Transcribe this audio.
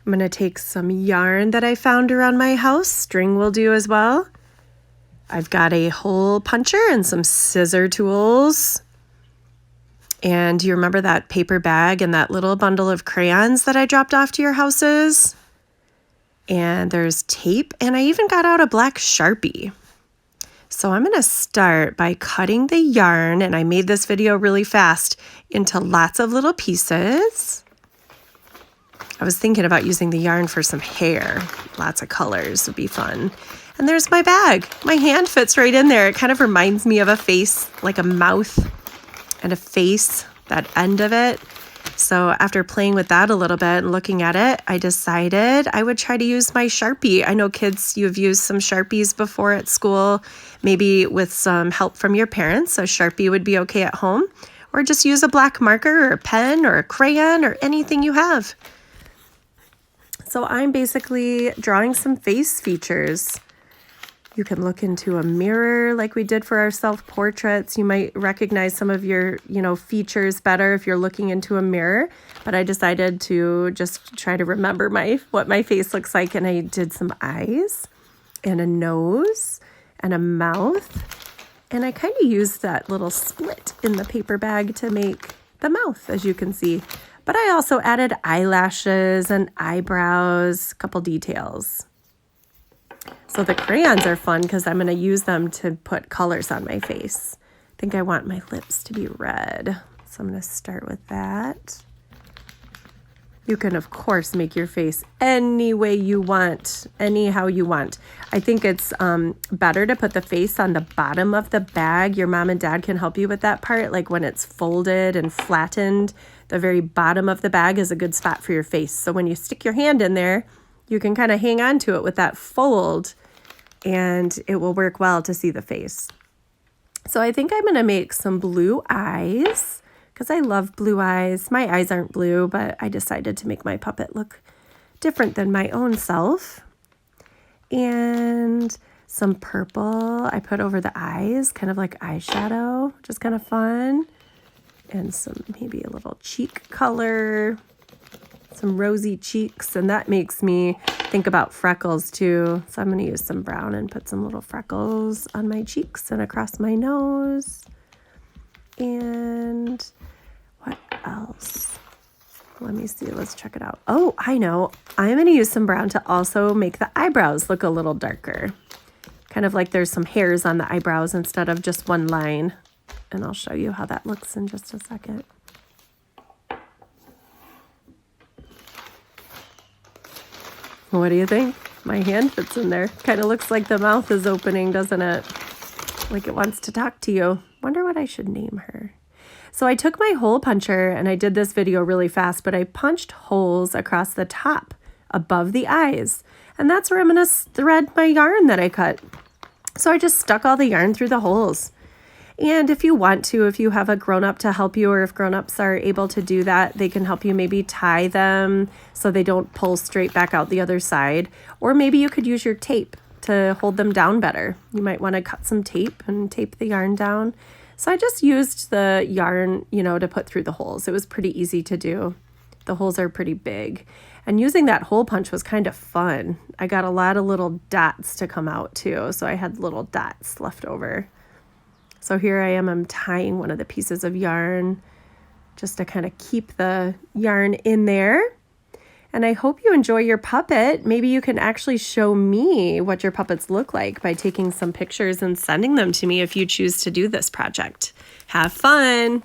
I'm going to take some yarn that I found around my house. String will do as well. I've got a hole puncher and some scissor tools. And do you remember that paper bag and that little bundle of crayons that I dropped off to your houses? And there's tape, and I even got out a black Sharpie. So I'm going to start by cutting the yarn, and I made this video really fast, into lots of little pieces. I was thinking about using the yarn for some hair. Lots of colors would be fun. And there's my bag. My hand fits right in there. It kind of reminds me of a face, like a mouth and a face, that end of it. So after playing with that a little bit and looking at it, I decided I would try to use my Sharpie. I know kids, you've used some Sharpies before at school, maybe with some help from your parents. A Sharpie would be okay at home, or just use a black marker or a pen or a crayon or anything you have. So I'm basically drawing some face features. You can look into a mirror like we did for our self-portraits. You might recognize some of your, features better if you're looking into a mirror. But I decided to just try to remember what my face looks like. And I did some eyes and a nose and a mouth. And I kind of used that little split in the paper bag to make the mouth, as you can see. But I also added eyelashes and eyebrows, a couple details. So the crayons are fun because I'm going to use them to put colors on my face. I think I want my lips to be red. So I'm going to start with that. You can, of course, make your face any way you want, anyhow you want. I think it's better to put the face on the bottom of the bag. Your mom and dad can help you with that part. Like when it's folded and flattened, the very bottom of the bag is a good spot for your face. So when you stick your hand in there, you can kind of hang on to it with that fold, and it will work well to see the face. So I think I'm going to make some blue eyes because I love blue eyes. My eyes aren't blue, but I decided to make my puppet look different than my own self. And some purple I put over the eyes, kind of like eyeshadow, which is kind of fun. And some, maybe a little cheek color, some rosy cheeks, and that makes me think about freckles too. So I'm going to use some brown and put some little freckles on my cheeks and across my nose. And what else? Let me see. Let's check it out. Oh, I know. I'm going to use some brown to also make the eyebrows look a little darker. Kind of like there's some hairs on the eyebrows instead of just one line. And I'll show you how that looks in just a second. What do you think? My hand fits in there. Kind of looks like the mouth is opening, doesn't it? Like it wants to talk to you. Wonder what I should name her. So I took my hole puncher, and I did this video really fast, but I punched holes across the top above the eyes. And that's where I'm going to thread my yarn that I cut. So I just stuck all the yarn through the holes. And if you want to, if you have a grown-up to help you, or if grown-ups are able to do that, they can help you maybe tie them so they don't pull straight back out the other side. Or maybe you could use your tape to hold them down better. You might want to cut some tape and tape the yarn down. So I just used the yarn, to put through the holes. It was pretty easy to do. The holes are pretty big. And using that hole punch was kind of fun. I got a lot of little dots to come out too. So I had little dots left over. So here I am, I'm tying one of the pieces of yarn just to kind of keep the yarn in there. And I hope you enjoy your puppet. Maybe you can actually show me what your puppets look like by taking some pictures and sending them to me if you choose to do this project. Have fun!